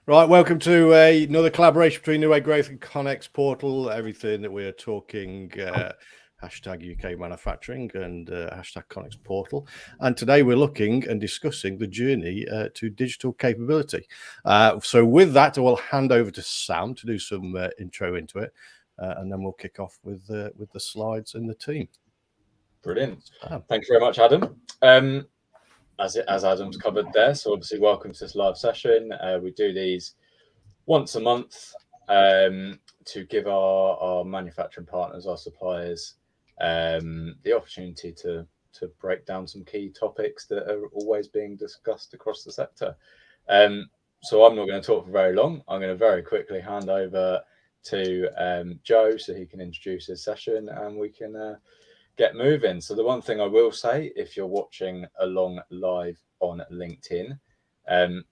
Right, welcome to another collaboration between New Way Growth and ConeX Portal. Everything that we're talking, hashtag UK manufacturing and hashtag ConeX Portal. And today we're looking and discussing the journey to digital capability. So with that, I will hand over to Sam to do some intro into it, and then we'll kick off with the slides and the team. Brilliant. Thank you very much, Adam. As Adam's covered there, so obviously welcome to this live session. We do these once a month to give our manufacturing partners, our suppliers, the opportunity to break down some key topics that are always being discussed across the sector. So I'm not going to talk for very long. I'm going to very quickly hand over to Joe so he can introduce his session and we can get moving. So the one thing I will say, if you're watching along live on LinkedIn,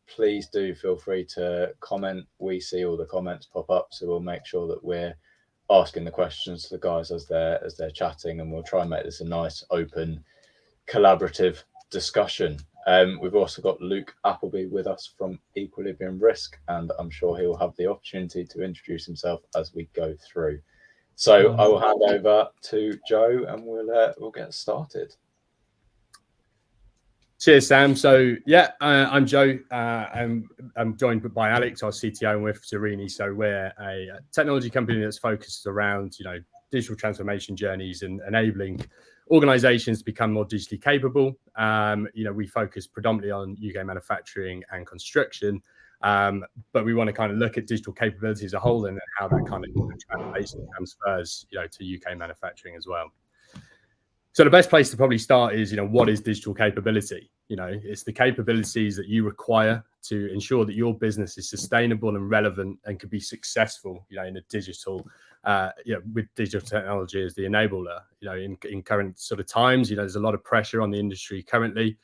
please do feel free to comment. We see all the comments pop up, so we'll make sure that we're asking the questions to the guys as they're chatting, and we'll try and make this a nice, open, collaborative discussion. We've also got Luke Appleby with us from Equilibrium Risk, and I'm sure he'll have the opportunity to introduce himself as we go through. So I will hand over to Joe and we'll get started. Cheers, Sam. So yeah, I'm Joe. I'm joined by Alex, our CTO, and we're Xerini. So we're a technology company that's focused around digital transformation journeys and enabling organizations to become more digitally capable. We focus predominantly on UK manufacturing and construction. But we want to kind of look at digital capability as a whole and how that kind of transfers, to UK manufacturing as well. So the best place to probably start is, what is digital capability? It's the capabilities that you require to ensure that your business is sustainable and relevant and can be successful, in a digital, with digital technology as the enabler. In current sort of times, there's a lot of pressure on the industry currently.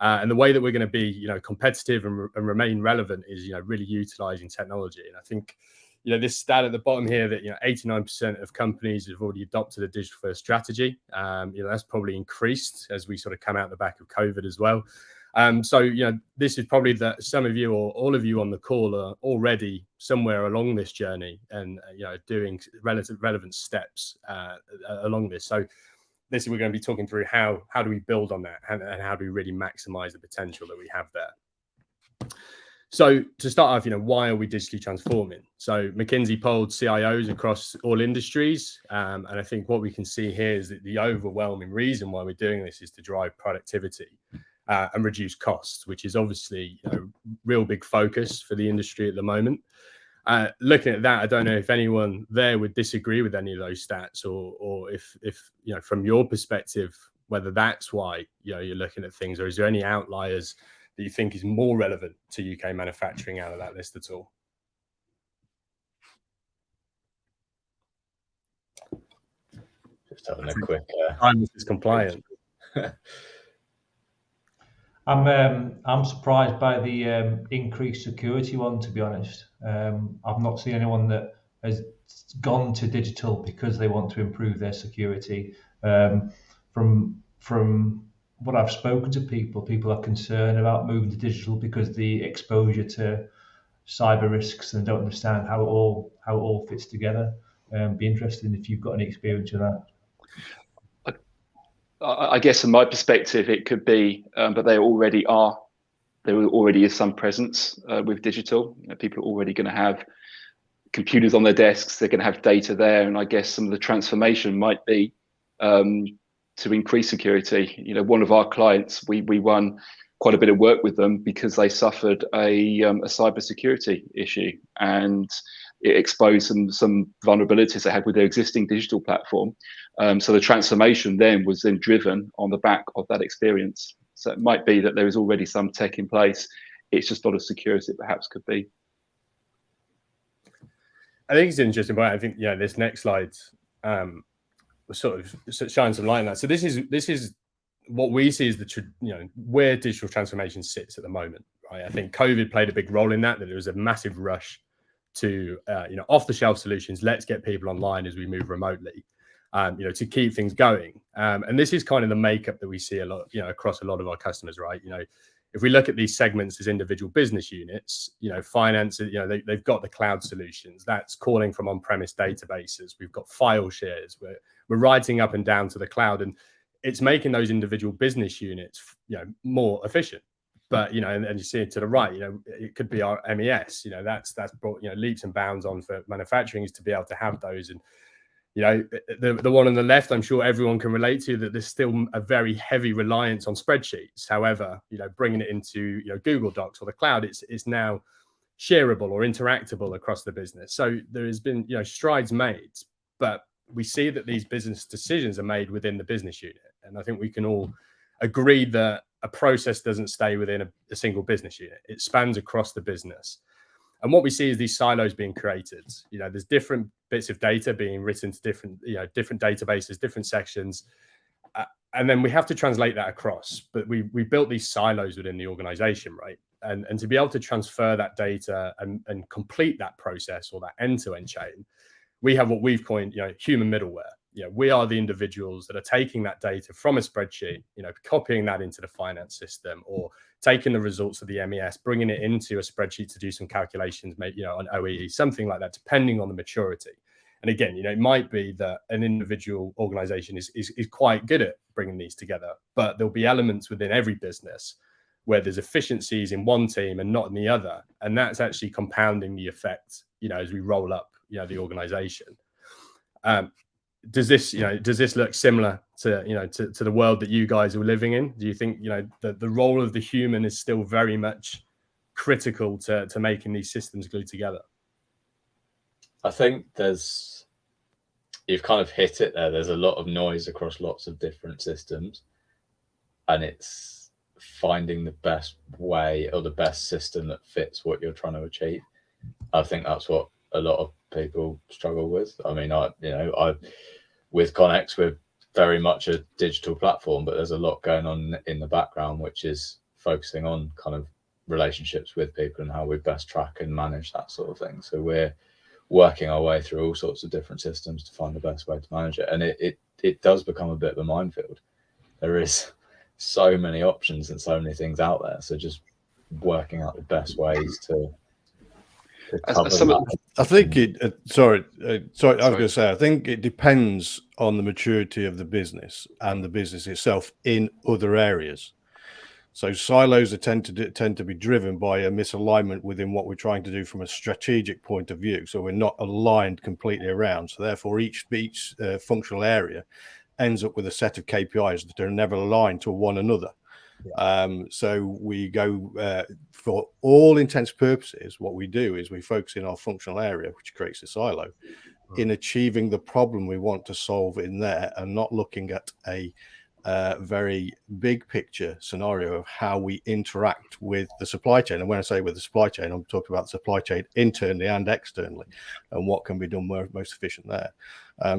And the way that we're going to be, competitive and remain relevant is, really utilizing technology. And I think, this stat at the bottom here that, 89% of companies have already adopted a digital first strategy. That's probably increased as we sort of come out the back of COVID as well. So, this is probably that some of you or all of you on the call are already somewhere along this journey and, doing relevant steps along this. So, this we're going to be talking through how do we build on that and how do we really maximize the potential that we have there. So to start off, why are we digitally transforming? So McKinsey polled CIOs across all industries. And I think what we can see here is that the overwhelming reason why we're doing this is to drive productivity and reduce costs, which is obviously a real big focus for the industry at the moment. Looking at that, I don't know if anyone there would disagree with any of those stats or if from your perspective, whether that's why, you're looking at things, or is there any outliers that you think is more relevant to UK manufacturing out of that list at all? Just having a quick... I'm compliant. I'm surprised by the increased security one, to be honest. I've not seen anyone that has gone to digital because they want to improve their security. From what I've spoken to people are concerned about moving to digital because the exposure to cyber risks and don't understand how it all fits together. Be interested if you've got any experience with that. I guess from my perspective, it could be, but there already is some presence with digital. People are already going to have computers on their desks. They're going to have data there. And I guess some of the transformation might be to increase security. One of our clients, we won quite a bit of work with them because they suffered a cybersecurity issue, and it exposed some vulnerabilities they had with their existing digital platform. So the transformation then was driven on the back of that experience. So it might be that there is already some tech in place. It's just not as secure as it perhaps could be. I think it's an interesting point. I think, this next slide sort of shines some light on that. So this is what we see as where digital transformation sits at the moment, right? I think COVID played a big role in that there was a massive rush to off-the-shelf solutions. Let's get people online as we move remotely, to keep things going. And this is kind of the makeup that we see a lot, across a lot of our customers, right? if we look at these segments as individual business units, finance, they've got the cloud solutions. That's calling from on-premise databases. We've got file shares. We're writing up and down to the cloud, and it's making those individual business units, more efficient. But and you see it to the right, it could be our MES. That's brought leaps and bounds on for manufacturing, is to be able to have those. And the one on the left, I'm sure everyone can relate to, that there's still a very heavy reliance on spreadsheets. However, bringing it into Google Docs or the cloud, it's now shareable or interactable across the business. So there has been strides made, but we see that these business decisions are made within the business unit. And I think we can all agree that a process doesn't stay within a single business unit. It spans across the business. And what we see is these silos being created. There's different bits of data being written to different databases, different sections. And then we have to translate that across. But we built these silos within the organization, right? And to be able to transfer that data and complete that process, or that end-to-end chain, we have what we've coined, human middleware. We are the individuals that are taking that data from a spreadsheet, copying that into the finance system, or taking the results of the MES, bringing it into a spreadsheet to do some calculations, maybe on OEE, something like that, depending on the maturity. And again, it might be that an individual organization is quite good at bringing these together, but there'll be elements within every business where there's efficiencies in one team and not in the other, and that's actually compounding the effect, as we roll up, the organization. Does this look similar to the world that you guys are living in? Do you think the role of the human is still very much critical to making these systems glue together? I think you've kind of hit it there. There's a lot of noise across lots of different systems, and it's finding the best way or the best system that fits what you're trying to achieve. I think that's what a lot of people struggle with. I mean, with ConeX, we're very much a digital platform, but there's a lot going on in the background, which is focusing on kind of relationships with people and how we best track and manage that sort of thing. So we're working our way through all sorts of different systems to find the best way to manage it. And it does become a bit of a minefield. There is so many options and so many things out there. So just working out the best ways to cover that. I think sorry, I was going to say, I think it depends on the maturity of the business and the business itself in other areas. So silos tend to be driven by a misalignment within what we're trying to do from a strategic point of view. So we're not aligned completely around. So therefore, each functional area ends up with a set of KPIs that are never aligned to one another. So we go for all intents and purposes, what we do is we focus in our functional area, which creates a silo, in achieving the problem we want to solve in there, and not looking at a very big picture scenario of how we interact with the supply chain. And when I say with the supply chain, I'm talking about the supply chain internally and externally, and what can be done most efficient there.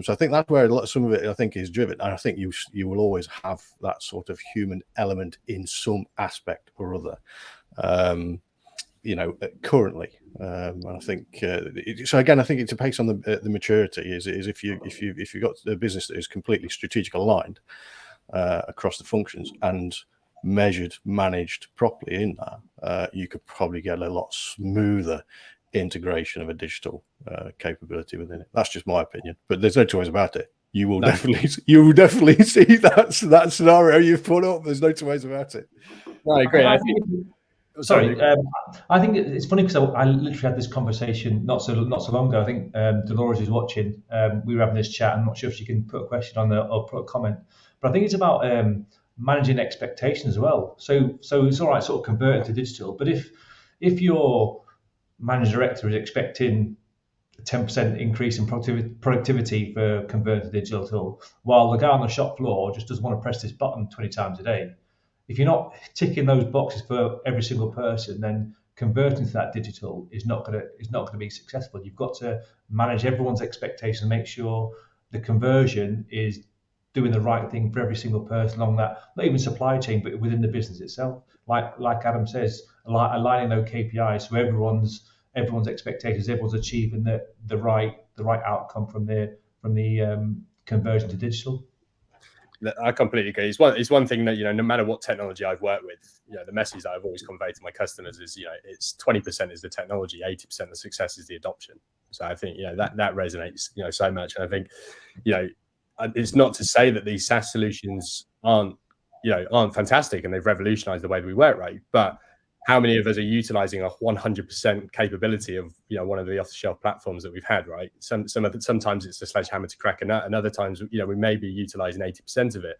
So I think that's where some of it, I think, is driven. And I think you will always have that sort of human element in some aspect or other, currently. And I think so. Again, I think it's based on the maturity. Is if you've got a business that is completely strategic aligned across the functions and measured, managed properly in that, you could probably get a lot smoother integration of a digital capability within it. That's just my opinion, but there's no two ways about it. You will definitely see that scenario you've put up. There's no two ways about it. No, I agree. I think it's funny because I literally had this conversation not so long ago. I think Dolores is watching. We were having this chat. I'm not sure if she can put a question on there or put a comment, but I think it's about managing expectations as well. So it's all right, sort of converting to digital, but if your managing director is expecting a 10% increase in productivity for converting to digital, while the guy on the shop floor just doesn't want to press this button 20 times a day, if you're not ticking those boxes for every single person, then converting to that digital is not going to be successful. You've got to manage everyone's expectations and make sure the conversion is doing the right thing for every single person along that, not even supply chain, but within the business itself. Like Adam says, aligning those KPIs so everyone's expectations, everyone's achieving the right outcome from the conversion to digital. I completely agree. It's one thing that, you know, no matter what technology I've worked with, you know, the message that I've always conveyed to my customers is, you know, it's 20% is the technology, 80% of the success is the adoption. So I think, you know, that resonates, you know, so much. And I think, you know, it's not to say that these SaaS solutions aren't fantastic and they've revolutionized the way that we work, right? But how many of us are utilizing a 100% capability of, you know, one of the off-the-shelf platforms that we've had, right? Sometimes it's a sledgehammer to crack a nut, and other times, you know, we may be utilizing 80% of it.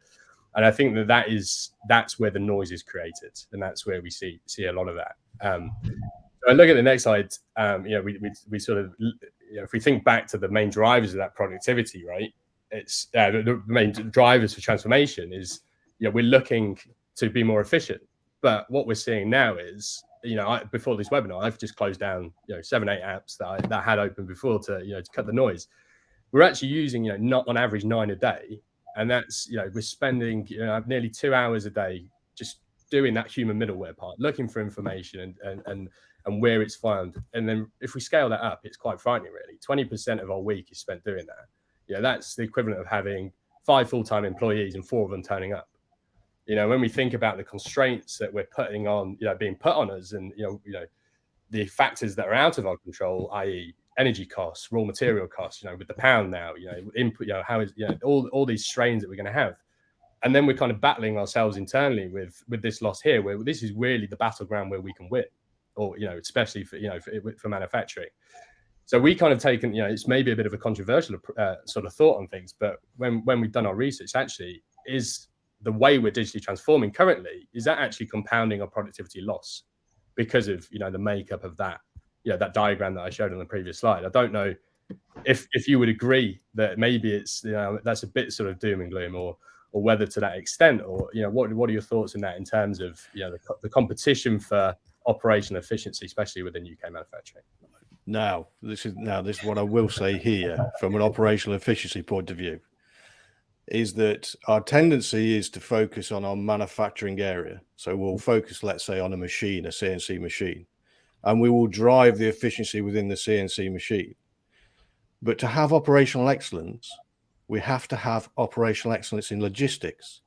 And I think that's where the noise is created, and that's where we see a lot of that. So I look at the next slide. You know, we sort of, you know, if we think back to the main drivers of that productivity, right? It's the main drivers for transformation is, you know, we're looking to be more efficient. But what we're seeing now is, you know, before this webinar, I've just closed down, you know, 7-8 apps that I had open before to, you know, to cut the noise. We're actually using, you know, not on average 9 a day, and that's, you know, we're spending, you know, nearly 2 hours a day just doing that human middleware part, looking for information and where it's found. And then if we scale that up, it's quite frightening, really. 20% of our week is spent doing that. You know, that's the equivalent of having 5 full-time employees and 4 of them turning up. You know, when we think about the constraints that we're putting on, you know, being put on us, and you know, the factors that are out of our control, i.e., energy costs, raw material costs, you know, with the pound now, you know, input, you know, how is, you know, all these strains that we're going to have, and then we're kind of battling ourselves internally with this loss here, where this is really the battleground where we can win, or, you know, especially for, you know, for manufacturing. So we kind of taken, you know, it's maybe a bit of a controversial sort of thought on things, but when we've done our research, actually, is the way we're digitally transforming currently, is that actually compounding our productivity loss because of, you know, the makeup of that, you know, that diagram that I showed on the previous slide. I don't know if you would agree that maybe it's, you know, that's a bit sort of doom and gloom, or whether to that extent, or, you know, what are your thoughts on that in terms of, you know, the competition for operational efficiency, especially within UK manufacturing? Now, this is what I will say here from an operational efficiency point of view, is that our tendency is to focus on our manufacturing area. So we'll focus, let's say, on a machine, a CNC machine, and we will drive the efficiency within the CNC machine. But to have operational excellence, we have to have operational excellence in logistics,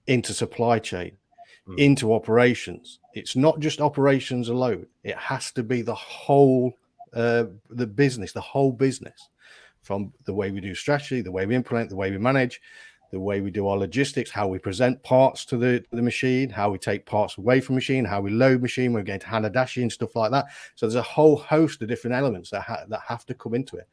into supply chain, into operations. It's not just operations alone. It has to be the whole, the business, the whole business, from the way we do strategy, the way we implement, the way we manage, the way we do our logistics, how we present parts to the machine, how we take parts away from machine, how we load machine, we're going to Hanadashi and stuff like that. So there's a whole host of different elements that have to come into it.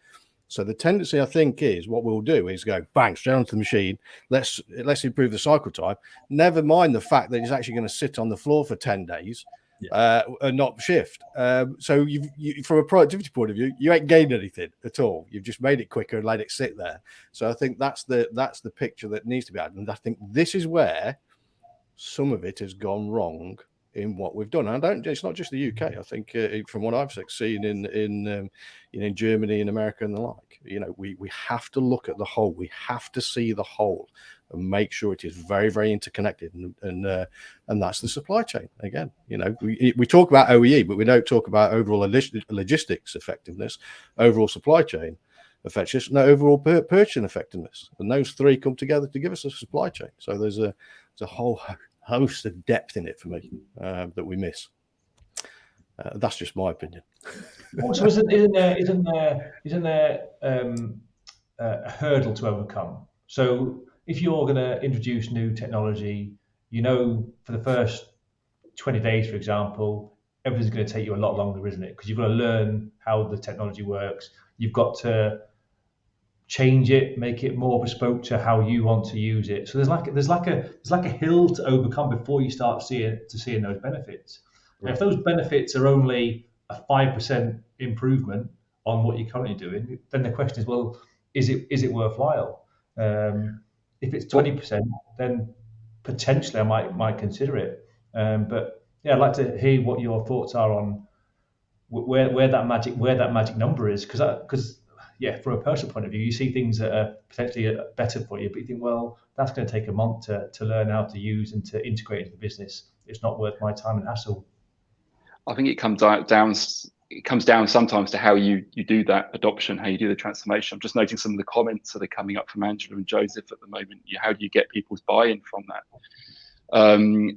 So the tendency, I think, is what we'll do is go bang straight onto the machine. Let's improve the cycle time. Never mind the fact that it's actually going to sit on the floor for 10 days, and not shift. So you from a productivity point of view, you ain't gained anything at all. You've just made it quicker and let it sit there. So I think that's the picture that needs to be had. And I think this is where some of it has gone wrong in what we've done. And it's not just the UK. I think from what I've seen in Germany and America and the like, you know, we have to look at the whole. We have to see the whole and make sure it is very, very interconnected. And that's the supply chain. Again, you know, we talk about OEE, but we don't talk about overall logistics effectiveness, overall supply chain effectiveness, and overall purchasing effectiveness. And those three come together to give us a supply chain. So there's a whole host of depth in it for me that we miss. That's just my opinion. Also, isn't there a hurdle to overcome? So if you're going to introduce new technology, you know, for the first 20 days, for example, everything's going to take you a lot longer, isn't it? Because you've got to learn how the technology works. You've got to change it, make it more bespoke to how you want to use it. So there's like a hill to overcome before you start seeing those benefits. And if those benefits are only a 5% improvement on what you're currently doing, then the question is, well, is it worthwhile? If it's 20%, then potentially I might consider it. But yeah, I'd like to hear what your thoughts are on where that magic number is, because yeah, from a personal point of view, you see things that are potentially better for you, but you think, well, that's going to take a month to learn how to use and to integrate into the business. It's not worth my time and hassle. I think it comes down it comes down sometimes to how you do that adoption, how you do the transformation. I'm just noting some of the comments that are coming up from Angela and Joseph at the moment. How do you get people's buy-in from that?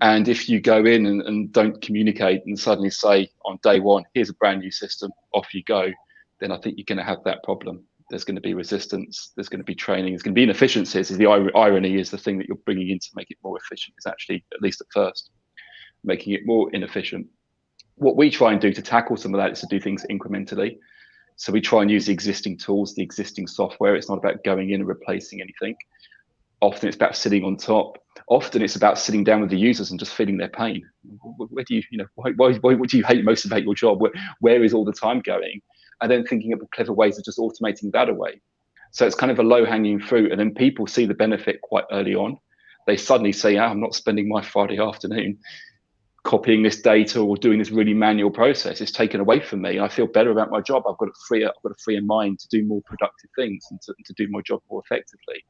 And if you go in and don't communicate and suddenly say on day one, here's a brand new system, off you go, then I think you're going to have that problem. There's going to be resistance, there's going to be training, there's going to be inefficiencies. The irony is the thing that you're bringing in to make it more efficient is actually, at least at first, making it more inefficient. What we try and do to tackle some of that is to do things incrementally. So we try and use the existing tools, the existing software. It's not about going in and replacing anything. Often it's about sitting on top. Often it's about sitting down with the users and just feeling their pain. Where do what do you hate most about your job? Where is all the time going? And then thinking of clever ways of just automating that away. So it's kind of a low-hanging fruit. And then people see the benefit quite early on. They suddenly say, I'm not spending my Friday afternoon copying this data or doing this really manual process. It's taken away from me. I feel better about my job. I've got a freer mind to do more productive things and to do my job more effectively.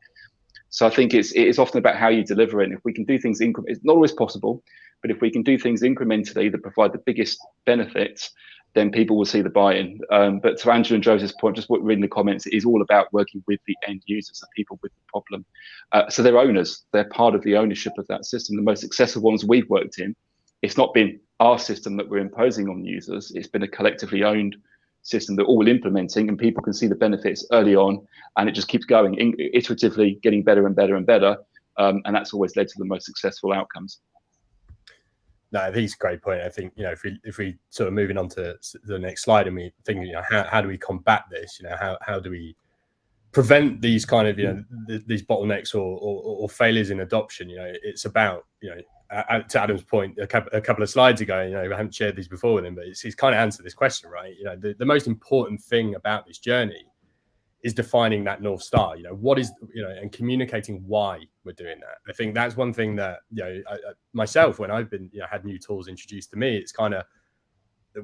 So I think it is often about how you deliver it. And if we can do things, it's not always possible, but if we can do things incrementally that provide the biggest benefits, then people will see the buy-in. But to Angela and Joseph's point, just what we're in the comments, it is all about working with the end users, the people with the problem. So they're owners. They're part of the ownership of that system. The most successful ones we've worked in, it's not been our system that we're imposing on users. It's been a collectively owned system that all implementing, and people can see the benefits early on, and it just keeps going iteratively, getting better and better and better. And that's always led to the most successful outcomes. No, I think it's a great point. I think, if we sort of moving on to the next slide and we think, how do we combat this? How do we prevent these kind of, these bottlenecks or failures in adoption? It's about, to Adam's point a couple of slides ago, I haven't shared these before with him, but he's kind of answered this question, right? The most important thing about this journey is defining that North Star, what is, and communicating why we're doing that. I think that's one thing that, myself, when I've been, had new tools introduced to me, it's kind of,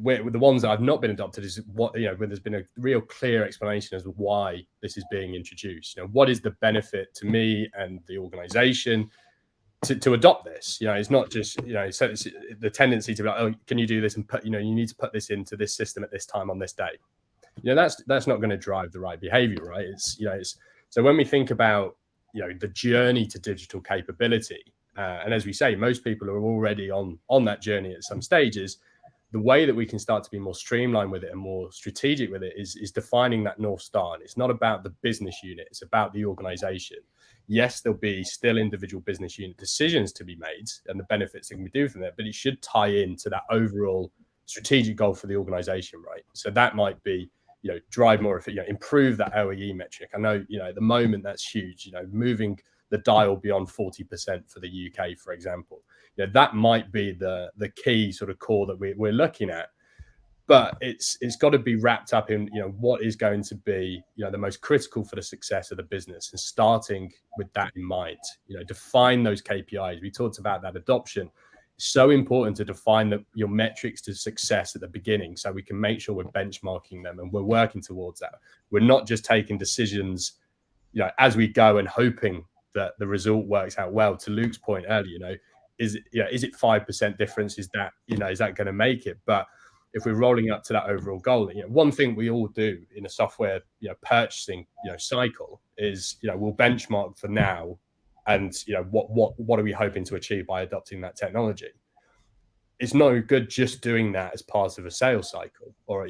with the ones that I've not been adopted is what, when there's been a real clear explanation as to why this is being introduced. What is the benefit to me and the organization to adopt this? It's not just, so it's the tendency to be like, oh, can you do this and put, you need to put this into this system at this time on this day. That's not going to drive the right behavior, right? It's so when we think about, the journey to digital capability, and as we say, most people are already on that journey at some stages. The way that we can start to be more streamlined with it and more strategic with it is defining that North Star. And it's not about the business unit, it's about the organization. Yes, there'll be still individual business unit decisions to be made and the benefits that can be do from that, but it should tie into that overall strategic goal for the organization, right? So that might be, drive more, improve that OEE metric. I know, at the moment that's huge, moving the dial beyond 40% for the UK, for example. That might be the key sort of core that we're looking at, but it's got to be wrapped up in, what is going to be, the most critical for the success of the business, and starting with that in mind, define those KPIs. We talked about that adoption. It's so important to define your metrics to success at the beginning, so we can make sure we're benchmarking them and we're working towards that. We're not just taking decisions, as we go and hoping that the result works out well. To Luke's point earlier, is it 5% difference? Is that going to make it? But if we're rolling up to that overall goal, one thing we all do in a software purchasing cycle is we'll benchmark for now, and what are we hoping to achieve by adopting that technology? It's no good just doing that as part of a sales cycle or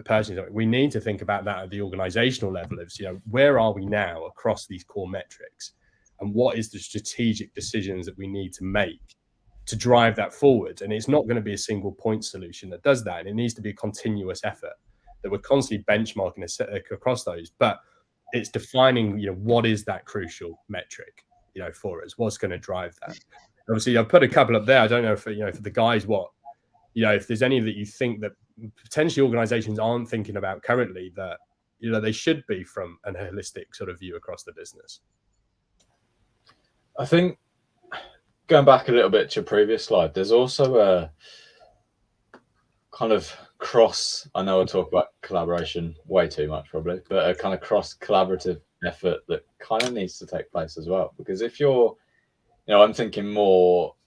purchasing. We need to think about that at the organizational level of where are we now across these core metrics, and what is the strategic decisions that we need to make to drive that forward. And it's not going to be a single point solution that does that. And it needs to be a continuous effort that we're constantly benchmarking across those. But it's defining, what is that crucial metric, for us? What's going to drive that? Obviously, I've put a couple up there. I don't know for the guys, if there's any that you think that potentially organizations aren't thinking about currently that, they should be from a holistic sort of view across the business. I think going back a little bit to your previous slide, there's also a kind of I know I talk about collaboration way too much probably, but a kind of cross collaborative effort that kind of needs to take place as well. Because if you're, I'm thinking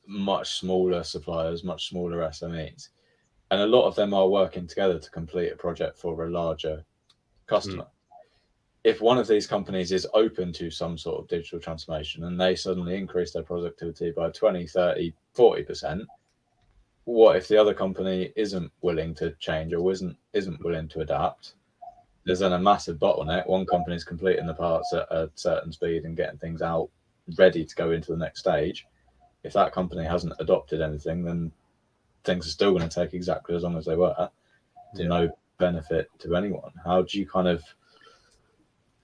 much smaller suppliers, much smaller SMEs, and a lot of them are working together to complete a project for a larger customer. If one of these companies is open to some sort of digital transformation and they suddenly increase their productivity by 20, 30, 40%, what if the other company isn't willing to change or isn't willing to adapt? There's then a massive bottleneck. One company is completing the parts at a certain speed and getting things out ready to go into the next stage. If that company hasn't adopted anything, then things are still going to take exactly as long as they were, to no benefit to anyone. How do you kind of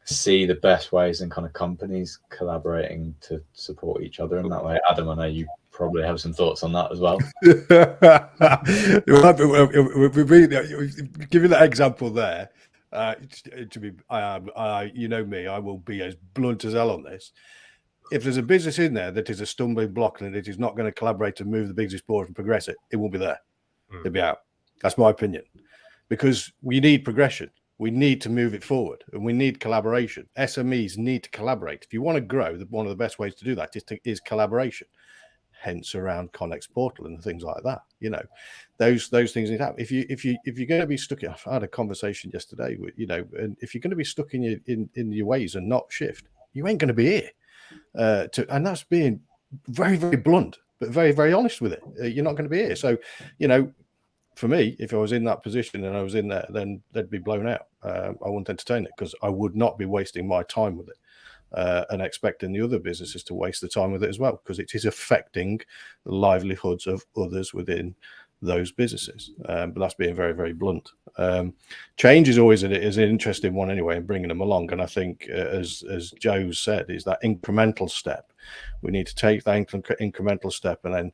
see the best ways in kind of companies collaborating to support each other in that way? Adam, I know you probably have some thoughts on that as well. Giving that example there, to be, you know me, I will be as blunt as hell on this. If there's a business in there that is a stumbling block and it is not going to collaborate to move the business forward and progress it, it won't be there. It'll be out. That's my opinion. Because we need progression. We need to move it forward and we need collaboration. SMEs need to collaborate. If you want to grow, one of the best ways to do that is collaboration. Hence around ConeX portal and things like that. You know, those things need to happen. If you're going to be stuck, I had a conversation yesterday with, you know, and if you're going to be stuck in your ways and not shift, you ain't going to be here. And that's being very, very blunt, but very, very honest with it. You're not going to be here. So, you know, for me, if I was in that position and I was in there, then they'd be blown out. I wouldn't entertain it because I would not be wasting my time with it. And expecting the other businesses to waste the time with it as well, because it is affecting the livelihoods of others within those businesses. But that's being very, very blunt. Change is always an interesting one anyway, and bringing them along. And I think, as Joe said, is that incremental step. We need to take that incremental step and then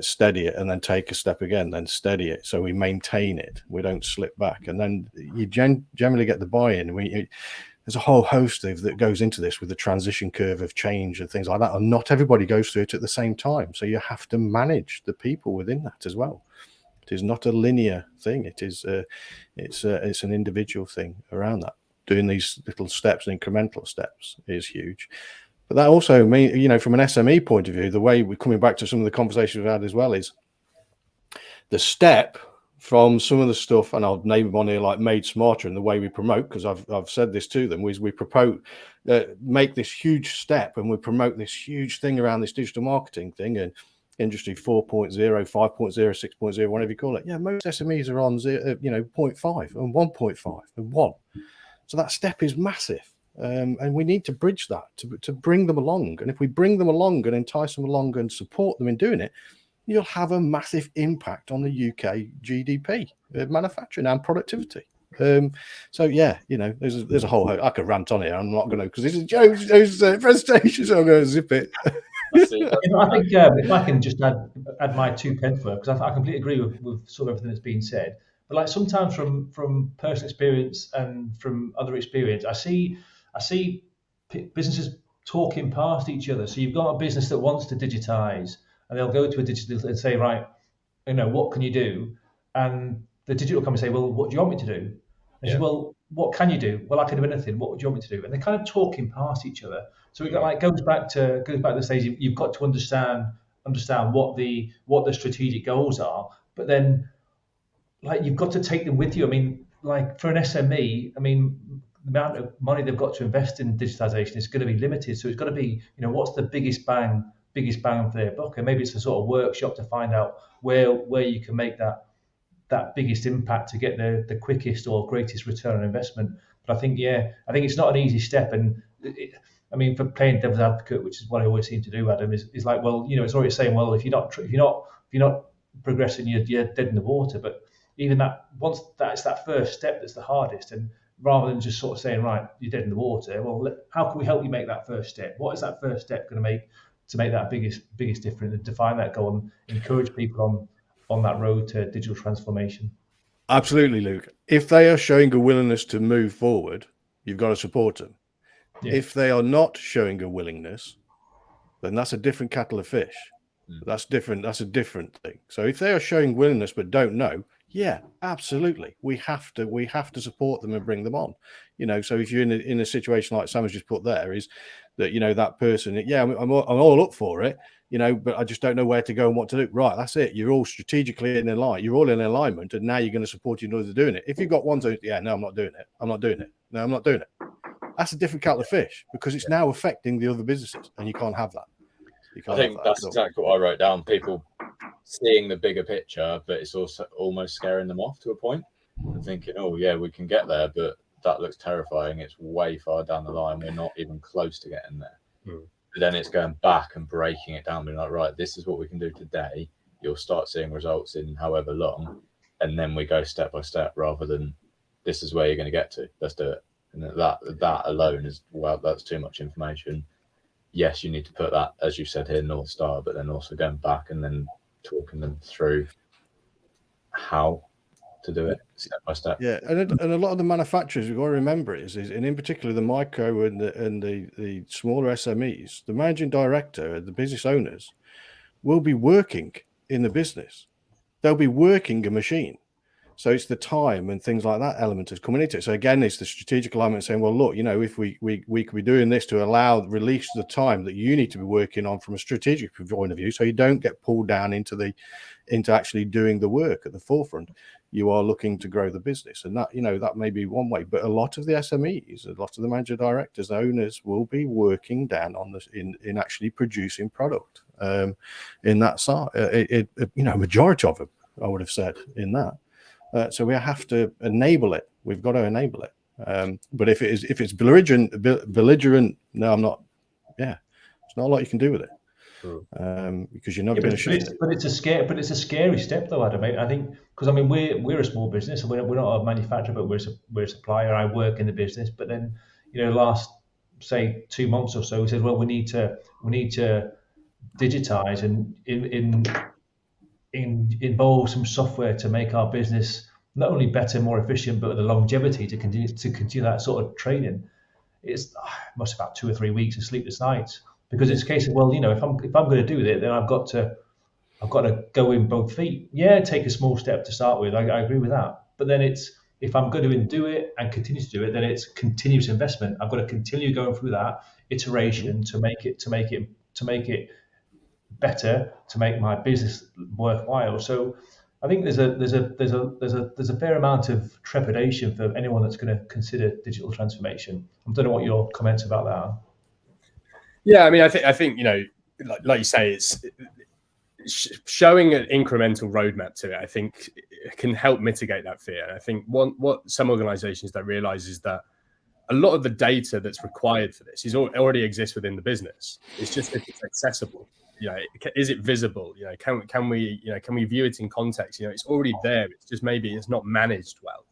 steady it, and then take a step again, then steady it, so we maintain it. We don't slip back, and then you generally get the buy-in. There's a whole host that goes into this with the transition curve of change and things like that, and not everybody goes through it at the same time. So you have to manage the people within that as well. It is not a linear thing. It is it's an individual thing around that. Doing these little steps, incremental steps, is huge. But that also means, you know, from an SME point of view, the way we're coming back to some of the conversations we've had as well is the step from some of the stuff, and I'll name them on here, like Made Smarter, and the way we promote, because I've said this to them, is we make this huge step and we promote this huge thing around this digital marketing thing and industry 4.0, 5.0, 6.0, whatever you call it. Yeah, most SMEs are on 0.5 and 1.5 and 1. So that step is massive. And we need to bridge that to bring them along. And if we bring them along and entice them along and support them in doing it, you'll have a massive impact on the UK GDP, manufacturing and productivity. So yeah, you know, there's a whole. I could rant on it. I'm not going to, because this is Joe's presentation, so I'm going to zip it. I think if I can just add my 2 pence for it, because I completely agree with sort of everything that's been said. But like sometimes from personal experience and from other experience, I see businesses talking past each other. So you've got a business that wants to digitize, and they'll go to a digital and say, right, you know, what can you do? And the digital company say, well, what do you want me to do? And say, well, what can you do? Well, I can do anything. What would you want me to do? And they're kind of talking past each other. So it goes back to the stage. You've got to understand what the strategic goals are, but then like you've got to take them with you. I mean, like for an SME, I mean, the amount of money they've got to invest in digitization is going to be limited. So it's got to be, you know, what's the biggest bang for their buck? And maybe it's a sort of workshop to find out where you can make that biggest impact to get the quickest or greatest return on investment. But I think it's not an easy step. And I mean, for playing devil's advocate, which is what I always seem to do, Adam, is like, well, you know, it's always saying, well, if you're not progressing, you're dead in the water. But even that, once that's that first step that's the hardest, and rather than just sort of saying, right, you're dead in the water, well, how can we help you make that first step? What is that first step going to make to make that biggest difference, and define that goal and encourage people on that road to digital transformation? Absolutely, Luke. If they are showing a willingness to move forward, you've got to support them. Yeah. If they are not showing a willingness, then that's a different kettle of fish. That's different. That's a different thing. So if they are showing willingness but don't know, Yeah, absolutely. We have to support them and bring them on. So if you're in a situation like Sam has just put there, is that that person, yeah, I'm all up for it, but I just don't know where to go and what to do. Right, that's it. You're all strategically in line. You're all in alignment, and now you're going to support each other doing it. If you've got one to, yeah, no, I'm not doing it. I'm not doing it. No, I'm not doing it. That's a different kettle of fish, because it's now affecting the other businesses, and you can't have that. I think that's exactly what I wrote down. People seeing the bigger picture, but it's also almost scaring them off to a point and thinking, oh yeah, we can get there, but that looks terrifying. It's way far down the line. We're not even close to getting there. But then it's going back and breaking it down, being like, right, this is what we can do today. You'll start seeing results in however long, and then we go step by step rather than this is where you're going to get to. Let's do it. And that alone is, well, that's too much information. Yes, you need to put that, as you said here, North Star, but then also going back and then talking them through how to do it step by step. Yeah, and a lot of the manufacturers, we've got to remember is and in particular the micro and the smaller SMEs, the managing director, the business owners will be working in the business. They'll be working a machine. So it's the time and things like that element is coming into it. So again, it's the strategic alignment saying, well, look, if we could be doing this to release the time that you need to be working on from a strategic point of view, so you don't get pulled down into actually doing the work at the forefront. You are looking to grow the business, and that that may be one way. But a lot of the SMEs, a lot of the manager directors, owners will be working down on this in actually producing product. In that side, majority of them, I would have said in that. So we have to enable it. We've got to enable it. But if it's belligerent, no, I'm not. Yeah, there's not a lot you can do with it. Because you're not going to shoot it. But it's a scary step, though, Adam. I think because we're a small business, and we're not a manufacturer, but we're a supplier. I work in the business, but then last say 2 months or so, we said, well, we need to digitize and involve some software to make our business not only better, more efficient, but the longevity to continue that sort of training. It's must about 2 or 3 weeks of sleepless nights, because it's a case of, well, if I'm going to do it, then I've got to go in both feet. Yeah, take a small step to start with. I agree with that. But then it's, if I'm going to do it and continue to do it, then it's continuous investment. I've got to continue going through that iteration to make it better, to make my business worthwhile. So I think there's a fair amount of trepidation for anyone that's going to consider digital transformation. I don't know what your comments about that are. Yeah, I mean, I think like you say, it's showing an incremental roadmap to it. I think it can help mitigate that fear. I think what some organizations don't realize is that a lot of the data that's required for this already exists within the business. It's just if it's accessible. Is it visible? Can we view it in context? It's already there. It's just maybe it's not managed well.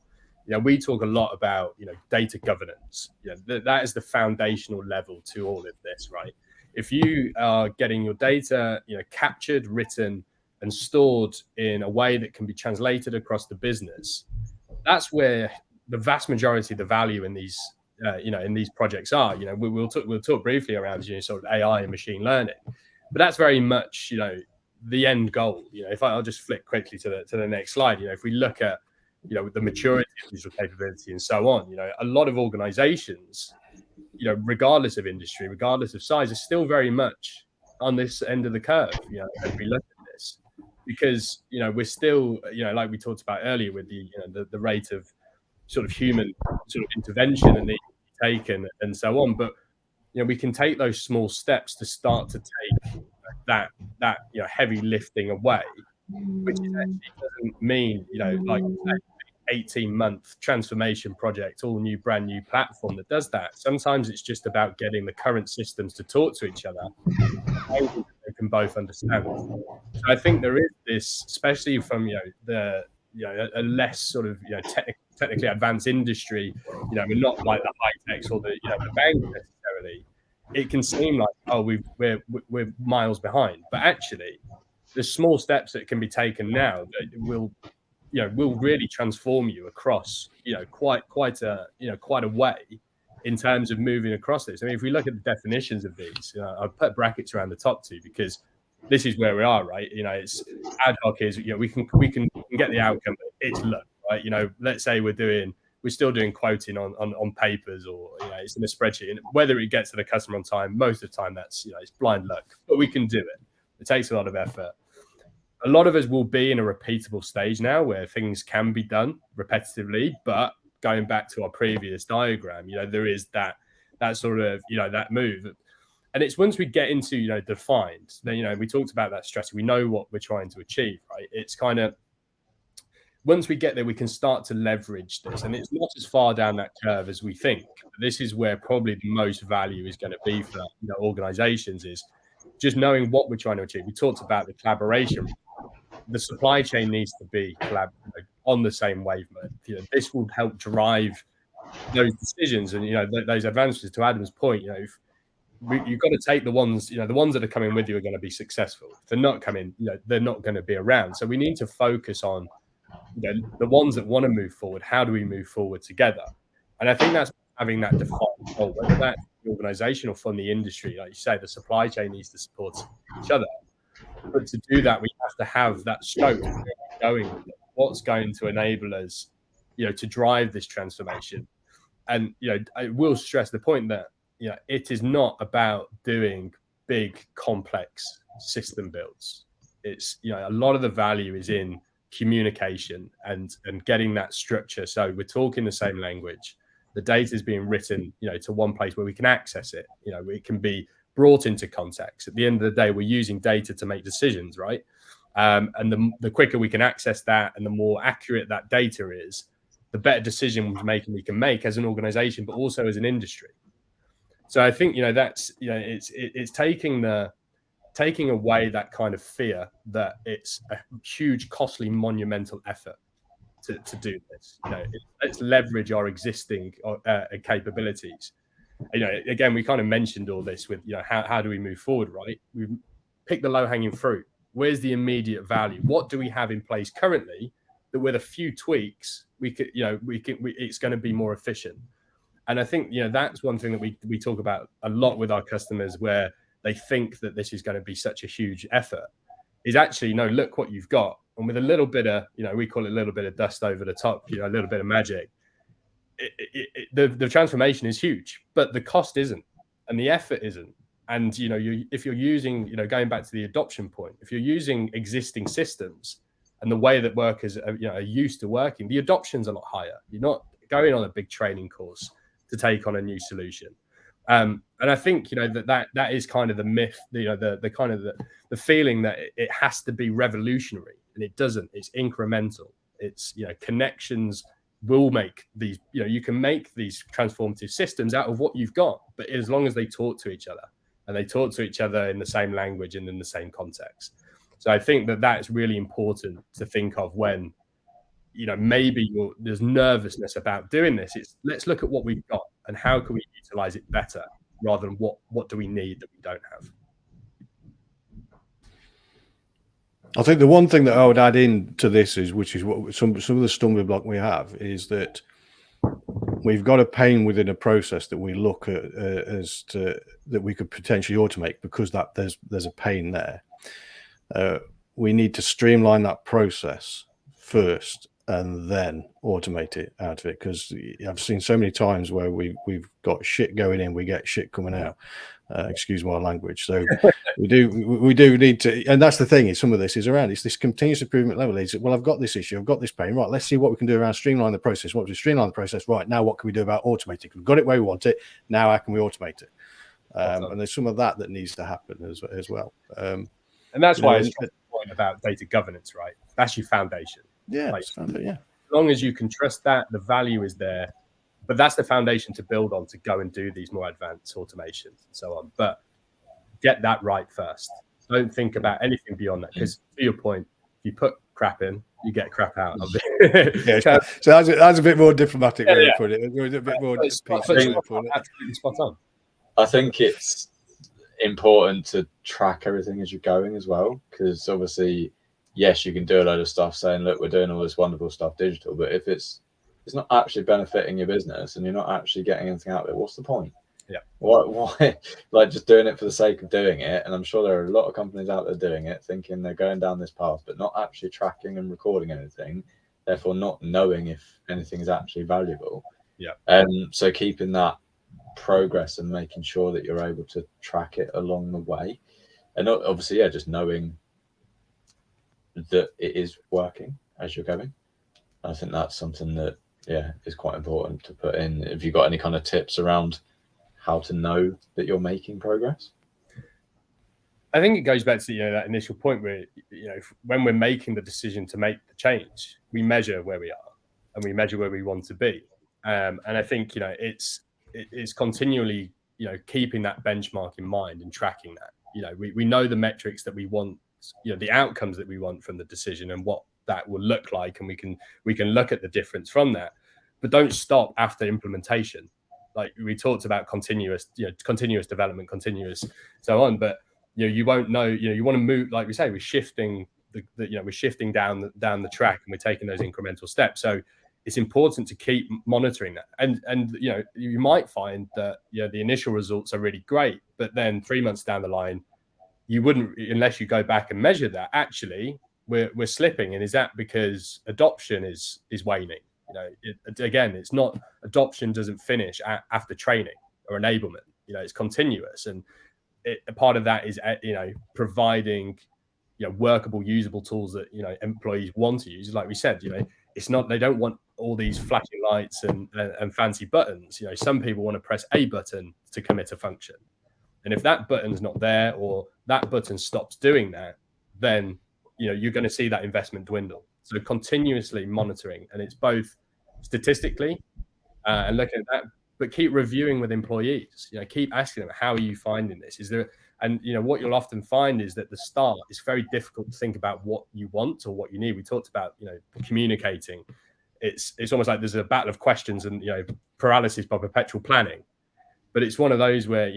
We talk a lot about data governance. That is the foundational level to all of this, right? If you are getting your data captured, written, and stored in a way that can be translated across the business, that's where the vast majority of the value in these in these projects are. We'll talk briefly around sort of AI and machine learning. But that's very much, the end goal. If I'll just flick quickly to the next slide. If we look at, the maturity of digital capability and so on, a lot of organizations, regardless of industry, regardless of size, are still very much on this end of the curve. As we look at this, because we're still, like we talked about earlier, with the rate of sort of human sort of intervention and need to be taken and so on, but we can take those small steps to start to take that heavy lifting away, which actually doesn't mean like 18-month transformation project, all new, brand new platform that does that. Sometimes it's just about getting the current systems to talk to each other, so they can both understand. So I think there is this, especially from a less sort of technically advanced industry, we're not like the high techs or the banks necessarily. It can seem like we're miles behind, but actually there's small steps that can be taken now that will really transform you across quite a way in terms of moving across this. I mean, if we look at the definitions of these, I'll put brackets around the top two, because this is where we are, right? You know, it's ad hoc is, you know, we can get the outcome. It's low, right? You know, let's say we're still doing quoting on papers, or, you know, it's in a spreadsheet, and whether it gets to the customer on time, most of the time that's, you know, it's blind luck, but we can do it. It takes a lot of effort. A lot of us will be in a repeatable stage now where things can be done repetitively, but going back to our previous diagram, you know, there is that sort of, you know, that move. And it's once we get into, you know, defined, then, you know, we talked about that strategy, we know what we're trying to achieve, right? It's kind of, once we get there, we can start to leverage this. And it's not as far down that curve as we think. This is where probably the most value is going to be for, you know, organizations, is just knowing what we're trying to achieve. We talked about the collaboration. The supply chain needs to be on the same wavelength. You know, this will help drive those decisions, and, you know, those advantages. To Adam's point, you know, you've got to take the ones, you know, the ones that are coming with you are going to be successful. If they're not coming, you know, they're not going to be around. So we need to focus on, you know, the ones that want to move forward. How do we move forward together? And I think that's having that defined goal, whether that's the organization or from the industry. Like you say, the supply chain needs to support each other. But to do that, we have to have that scope going. What's going to enable us, you know, to drive this transformation? And, you know, I will stress the point that, you know, it is not about doing big, complex system builds. It's, you know, a lot of the value is in communication and getting that structure. So we're talking the same language. The data is being written, you know, to one place where we can access it. You know, it can be brought into context. At the end of the day, we're using data to make decisions, right? And the quicker we can access that, and the more accurate that data is, the better decision making we can make as an organization, but also as an industry. So I think, you know, that's, you know, it's taking away that kind of fear that it's a huge, costly, monumental effort to do this. You know, let's leverage our existing capabilities. You know, again, we kind of mentioned all this with, you know, how do we move forward, right? We pick the low-hanging fruit. Where's the immediate value? What do we have in place currently that with a few tweaks, we could, you know, it's going to be more efficient? And I think, you know, that's one thing that we talk about a lot with our customers, where they think that this is going to be such a huge effort, is actually, no, look what you've got. And with a little bit of, you know, we call it a little bit of dust over the top, you know, a little bit of magic, the transformation is huge, but the cost isn't, and the effort isn't. And, you know, if you're using, you know, going back to the adoption point, if you're using existing systems and the way that workers are, you know, are used to working, the adoption's a lot higher. You're not going on a big training course to take on a new solution. And I think, you know, that is kind of the myth, you know, the kind of the feeling that it has to be revolutionary, and it doesn't. It's incremental. It's, you know, connections will make these, you know, you can make these transformative systems out of what you've got, but as long as they talk to each other, and they talk to each other in the same language and in the same context. So I think that that's really important to think of when, you know, maybe there's nervousness about doing this. It's, let's look at what we've got and how can we utilize it better, rather than what do we need that we don't have. I think the one thing that I would add in to this is, which is what some of the stumbling block we have, is that we've got a pain within a process that we look at as to that we could potentially automate, because that there's a pain there. We need to streamline that process first and then automate it out of it, because I've seen so many times where we've got shit going in, we get shit coming out. Excuse my language. So we do need to, and that's the thing, is some of this is around, it's this continuous improvement level. Is, well, I've got this issue, I've got this pain, right, let's see what we can do around streamline the process. What we streamline the process, right, now what can we do about automating? We've got it where we want it, now how can we automate it? And there's some of that needs to happen as well. And that's why it's the point about data governance, right? That's your foundation. Yeah, like, yeah. As long as you can trust that, the value is there. But that's the foundation to build on to go and do these more advanced automations and so on. But get that right first. Don't think about anything beyond that, because to your point, if you put crap in, you get crap out of it. Yeah, so that's a bit more diplomatic way to put it. A bit more absolutely spot on. I think it's important to track everything as you're going as well, because obviously, yes, you can do a load of stuff saying, look, we're doing all this wonderful stuff digital, but if it's not actually benefiting your business and you're not actually getting anything out of it, what's the point? Yeah. Why like just doing it for the sake of doing it? And I'm sure there are a lot of companies out there doing it, thinking they're going down this path, but not actually tracking and recording anything, therefore not knowing if anything is actually valuable. Yeah. So keeping that progress and making sure that you're able to track it along the way, and obviously, yeah, just knowing that it is working as you're going. I think that's something that, yeah, is quite important to put in. Have you got any kind of tips around how to know that you're making progress? I think it goes back to that initial point where when we're making the decision to make the change, we measure where we are and we measure where we want to be. And I think it's continually keeping that benchmark in mind and tracking that. We know the metrics that we want, the outcomes that we want from the decision and what that will look like, and we can look at the difference from that, but don't stop after implementation. Like we talked about continuous development, continuous so on, but you won't know. You want to move, like we say, we're shifting we're shifting down the track, and we're taking those incremental steps. So it's important to keep monitoring that. And you might find that the initial results are really great, but then 3 months down the line, you wouldn't, unless you go back and measure that. Actually, we're slipping, and is that because adoption is waning? Again, it's not, adoption doesn't finish after training or enablement. It's continuous, and a part of that is providing workable, usable tools that employees want to use. Like we said, it's not, they don't want all these flashing lights and fancy buttons. Some people want to press a button to commit a function, and if that button's not there, or that button stops doing that, then you're going to see that investment dwindle. So continuously monitoring, and it's both statistically and looking at that, but keep reviewing with employees. Keep asking them, how are you finding this? Is there, and what you'll often find is that at the start, it's very difficult to think about what you want or what you need. We talked about communicating. It's almost like there's a battle of questions and paralysis by perpetual planning. But it's one of those where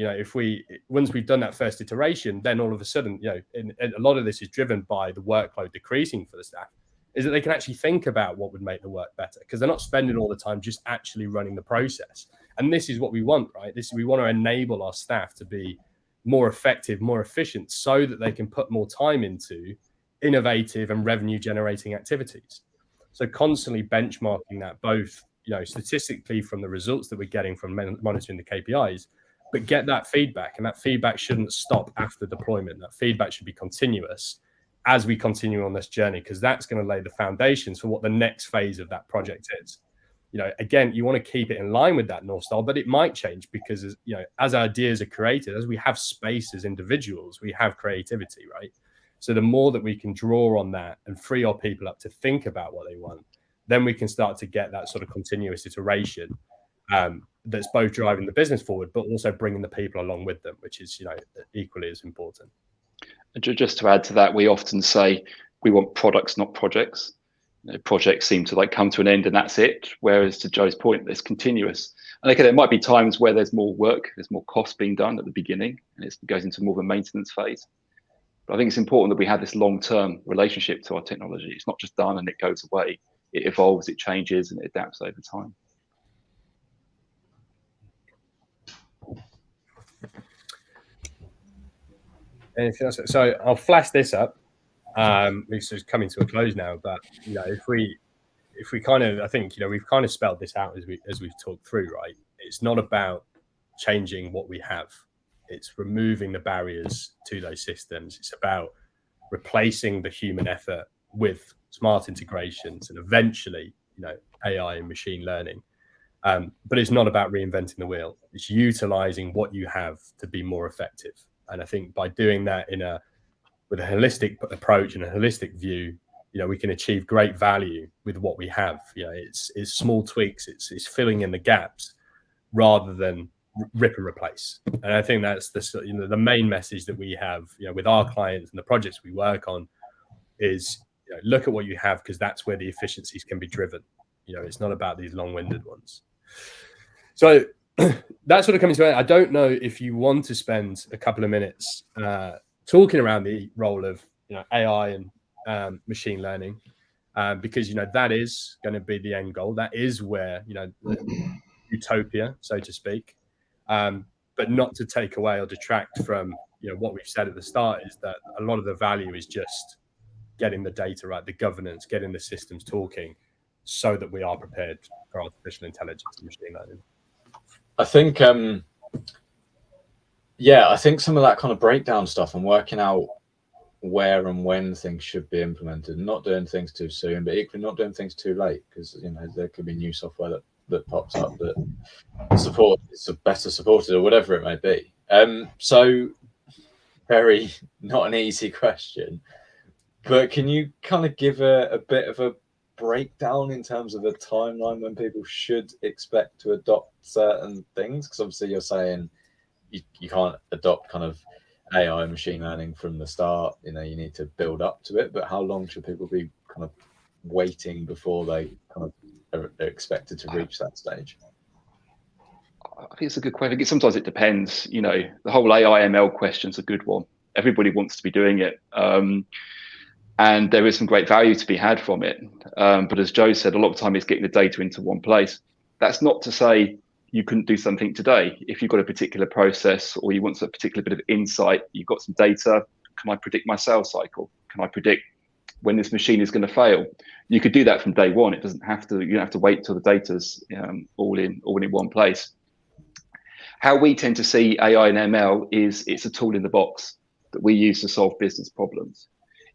once we've done that first iteration, then all of a sudden, and a lot of this is driven by the workload decreasing for the staff, is that they can actually think about what would make the work better, because they're not spending all the time just actually running the process. And this is what we want, right? We want to enable our staff to be more effective, more efficient, so that they can put more time into innovative and revenue generating activities. So constantly benchmarking that, both statistically from the results that we're getting from monitoring the KPIs, but get that feedback, and that feedback shouldn't stop after deployment. That feedback should be continuous as we continue on this journey, because that's going to lay the foundations for what the next phase of that project is. Again, you want to keep it in line with that North Star, but it might change, because as ideas are created, as we have space as individuals, we have creativity, right? So the more that we can draw on that and free our people up to think about what they want, then we can start to get that sort of continuous iteration that's both driving the business forward, but also bringing the people along with them, which is equally as important. Just to add to that, we often say we want products, not projects. Projects seem to come to an end and that's it. Whereas to Joe's point, it's continuous. And again, there might be times where there's more work, there's more cost being done at the beginning, and it goes into more of a maintenance phase. But I think it's important that we have this long-term relationship to our technology. It's not just done and it goes away. It evolves, it changes, and it adapts over time. Anything else? So I'll flash this up. This is coming to a close now, but if we kind of, I think we've kind of spelled this out as we've talked through, right? It's not about changing what we have. It's removing the barriers to those systems. It's about replacing the human effort with smart integrations and eventually, AI and machine learning. But it's not about reinventing the wheel. It's utilizing what you have to be more effective. And I think by doing that with a holistic approach and a holistic view, we can achieve great value with what we have. It's small tweaks. It's filling in the gaps rather than rip and replace. And I think that's the main message that we have, with our clients and the projects we work on is, look at what you have, because that's where the efficiencies can be driven. It's not about these long-winded ones. So that's sort of coming to it. I don't know if you want to spend a couple of minutes talking around the role of AI and machine learning, because that is going to be the end goal. That is where the utopia, so to speak. but not to take away or detract from what we've said at the start, is that a lot of the value is just getting the data right, the governance, getting the systems talking, so that we are prepared for artificial intelligence and machine learning. I think, I think some of that kind of breakdown stuff and working out where and when things should be implemented, not doing things too soon, but equally not doing things too late, because there could be new software that pops up that is better supported or whatever it may be. So very not an easy question, but can you kind of give a bit of a breakdown in terms of a timeline when people should expect to adopt certain things? Because obviously you're saying you can't adopt kind of AI machine learning from the start. You need to build up to it, but how long should people be kind of waiting before they kind of are expected to reach that stage? I think it's a good question. Sometimes it depends. The whole AI ML question's a good one. Everybody wants to be doing it, and there is some great value to be had from it. But as Joe said, a lot of the time it's getting the data into one place. That's not to say you couldn't do something today. If you've got a particular process or you want a particular bit of insight, you've got some data. Can I predict my sales cycle? Can I predict when this machine is going to fail? You could do that from day one. It doesn't have to. You don't have to wait till the data's all in one place. How we tend to see AI and ML is it's a tool in the box that we use to solve business problems.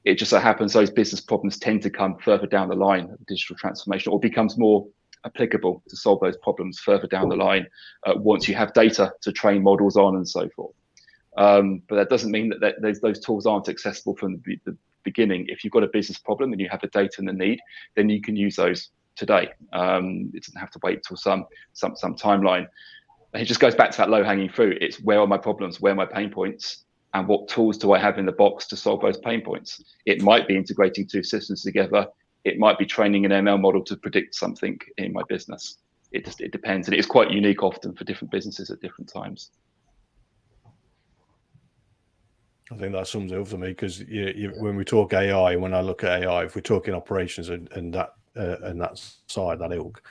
It just so happens those business problems tend to come further down the line of digital transformation, or becomes more applicable to solve those problems further down the line once you have data to train models on and so forth. But that doesn't mean that those tools aren't accessible from the beginning. If you've got a business problem and you have the data and the need, then you can use those today. It doesn't have to wait till some timeline. It just goes back to that low-hanging fruit. It's where are my problems, where are my pain points, and what tools do I have in the box to solve those pain points? It might be integrating two systems together. It might be training an ML model to predict something in my business. It depends, and it is quite unique often for different businesses at different times. I think that sums it up for me, because when we talk AI, when I look at AI, if we're talking operations and that side, that ilk,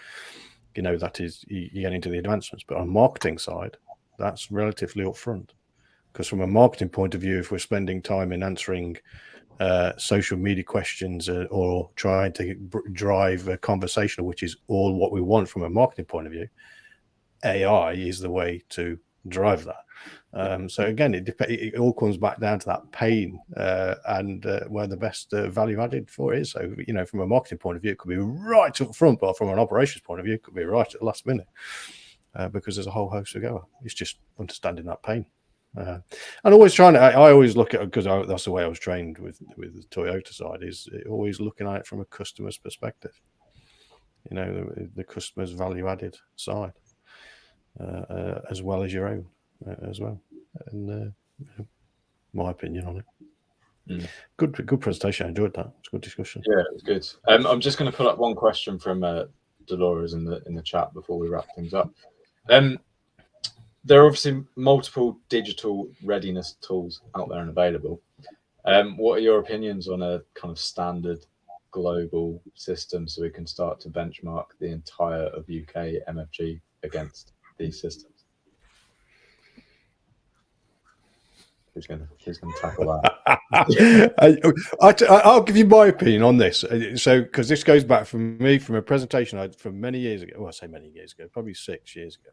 that is, you get into the advancements. But on the marketing side, that's relatively upfront, because from a marketing point of view, if we're spending time in answering social media questions or trying to drive a conversation, which is all what we want from a marketing point of view, AI is the way to drive that. So again, it all comes back down to that pain and where the best value added for it is. So from a marketing point of view, it could be right up front, but from an operations point of view, it could be right at the last minute, because there's a whole host to go. It's just understanding that pain. And always trying to, I always look at, because that's the way I was trained with the Toyota side, is always looking at it from a customer's perspective, the customer's value added side, as well as your own as well. And my opinion on it. Good presentation. I enjoyed that. It's a good discussion. Yeah, it was good. I'm just going to pull up one question from Dolores in the chat before we wrap things up. There are obviously multiple digital readiness tools out there and available. What are your opinions on a kind of standard global system, so we can start to benchmark the entire of UK MFG against these systems? Who's going to tackle that? I'll give you my opinion on this. So, because this goes back from a presentation I had from many years ago. Well, I say many years ago, probably 6 years ago,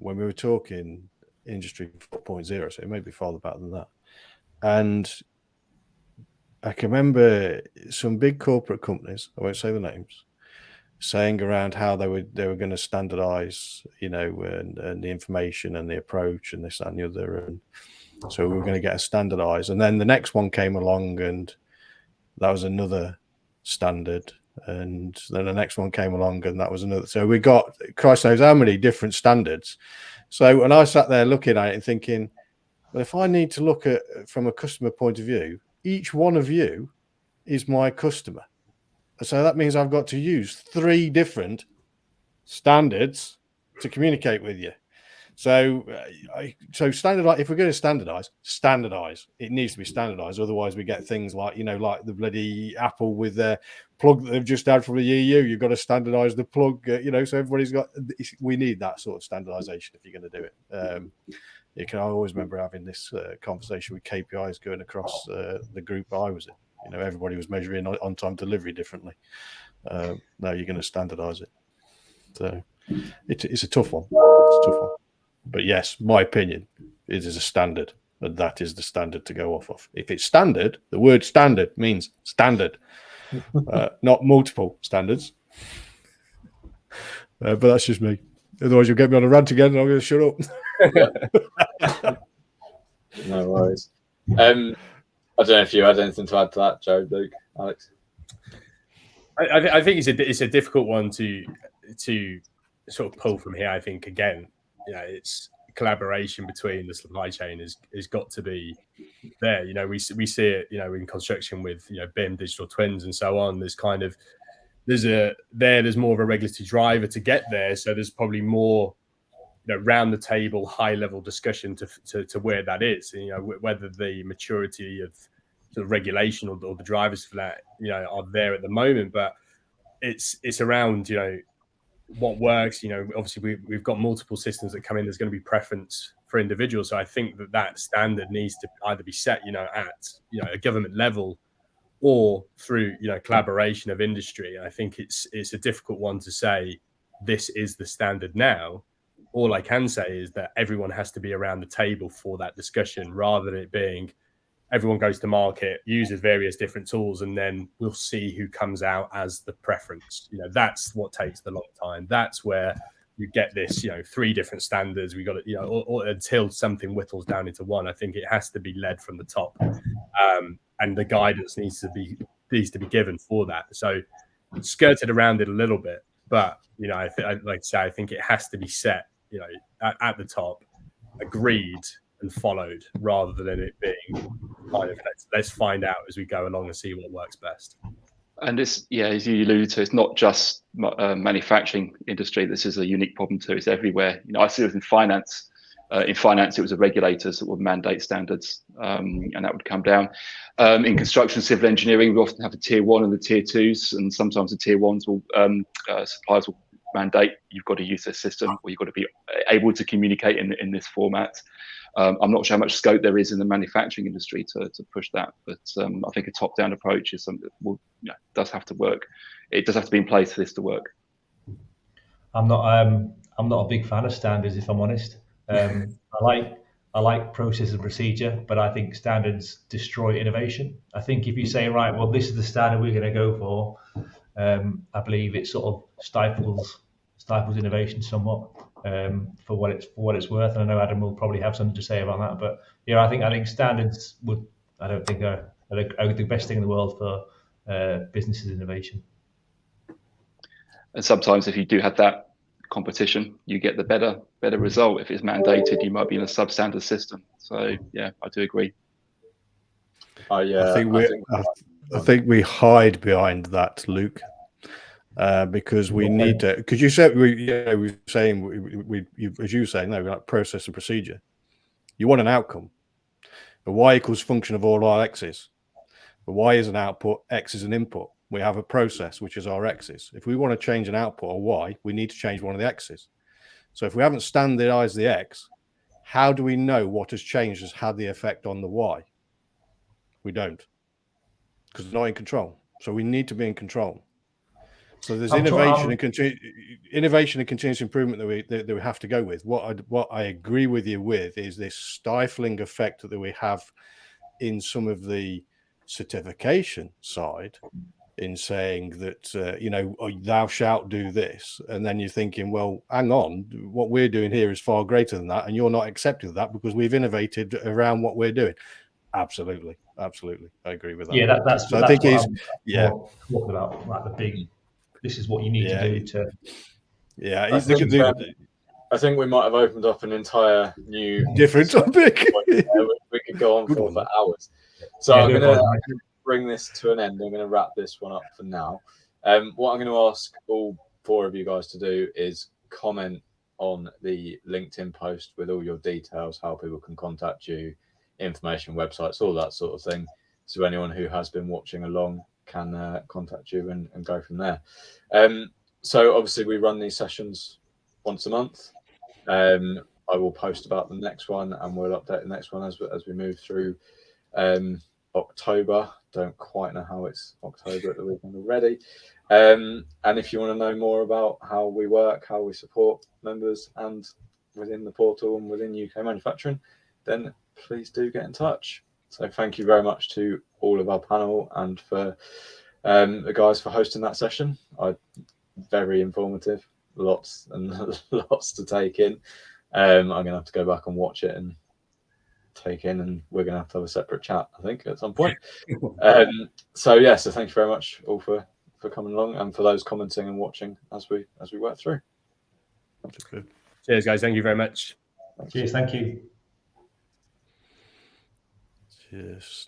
when we were talking Industry 4.0, so it may be farther back than that. And I can remember some big corporate companies, I won't say the names, saying around how they were going to standardize, and the information and the approach and this, that, and the other. And so we were going to get a standardized. And then the next one came along, and that was another standard. And then the next one came along, and that was another. So we got Christ knows how many different standards. So, and I sat there looking at it and thinking, well, if I need to look at from a customer point of view, each one of you is my customer. So that means I've got to use 3 different standards to communicate with you. So, standardize. If we're going to standardize. It needs to be standardized. Otherwise, we get things like, like the bloody Apple with their plug that they've just had from the EU. You've got to standardise the plug, so everybody's got. We need that sort of standardisation if you're going to do it. I always remember having this conversation with KPIs going across the group I was in. Everybody was measuring on-time delivery differently. Now you're going to standardise it. So it's a tough one. It's a tough one. But yes, my opinion, it is a standard, and that is the standard to go off of. If it's standard, the word standard means standard, not multiple standards. But that's just me. Otherwise, you'll get me on a rant again, and I'm going to shut up. No worries. I don't know if you had anything to add to that, Joe, Luke, Alex. I think it's a difficult one to sort of pull from here. I think again, it's collaboration between the supply chain has got to be there. We see it, in construction with BIM, digital twins, and so on. There's kind of there's more of a regulatory driver to get there. So there's probably more round the table, high level discussion to where that is. Whether the maturity of sort of regulation or the drivers for that are there at the moment, but it's around what works. Obviously we've got multiple systems that come in. There's going to be preference for individuals. So I think that standard needs to either be set at a government level or through collaboration of industry. And I think it's a difficult one to say this is the standard now. All I can say is that everyone has to be around the table for that discussion, rather than it being everyone goes to market, uses various different tools, and then we'll see who comes out as the preference. That's what takes the long time. That's where you get this, 3 different standards. We got it, or until something whittles down into one. I think it has to be led from the top, and the guidance needs to be given for that. So skirted around it a little bit, but I think it has to be set, at the top, agreed and followed, rather than it being kind of let's find out as we go along and see what works best. And it's, as you alluded to, it's not just manufacturing industry. This is a unique problem too. It's everywhere. I see it in finance. In finance, it was the regulators that would mandate standards, and that would come down. In construction, civil engineering, we often have a tier 1 and the tier 2s, and sometimes the tier 1s will suppliers will mandate you've got to use this system, or you've got to be able to communicate in this format. I'm not sure how much scope there is in the manufacturing industry to push that, but I think a top-down approach is something that does have to work. It does have to be in place for this to work. I'm not a big fan of standards, if I'm honest. I like process and procedure, but I think standards destroy innovation. I think if you say, right, well, this is the standard we're going to go for, I believe it sort of stifles innovation somewhat. For what it's worth, and I know Adam will probably have something to say about that. But I think standards I don't think are the best thing in the world for businesses' innovation. And sometimes if you do have that competition, you get the better result. If it's mandated, you might be in a substandard system. So I do agree. I think we hide behind that, Luke. Because we need to, because you said we were saying as you were saying, no, like process and procedure. You want an outcome. A y equals function of all our x's. The y is an output, x is an input. We have a process, which is our x's. If we want to change an output or y, we need to change one of the x's. So if we haven't standardized the x, how do we know what has changed has had the effect on the y? We don't, because it's not in control. So we need to be in control. So there's innovation and continuous improvement that we have to go with. What I agree with you with is this stifling effect that we have in some of the certification side, in saying that thou shalt do this, and then you're thinking, well, hang on, what we're doing here is far greater than that, and you're not accepting that because we've innovated around what we're doing. Absolutely, I agree with that. Yeah, that's so I think he's talking about, like the big. This is what you need to do to. Yeah, I think we might have opened up an entire new different topic. We could go on for hours. So I'm going to bring this to an end. I'm going to wrap this one up for now. What I'm going to ask all 4 of you guys to do is comment on the LinkedIn post with all your details, how people can contact you, information, websites, all that sort of thing. So anyone who has been watching along can contact you and go from there. So obviously we run these sessions once a month. I will post about the next one, and we'll update the next one as we move through October. Don't quite know how it's October at the weekend already. And if you want to know more about how we work, how we support members and within the portal and within UK manufacturing, then please do get in touch. So thank you very much to all of our panel and for the guys for hosting that session. Very informative, lots and lots to take in. I'm going to have to go back and watch it and take in, and we're going to have a separate chat, I think, at some point. So thank you very much all for coming along, and for those commenting and watching as we work through. Cheers, guys. Thank you very much. Cheers. Thank you. Just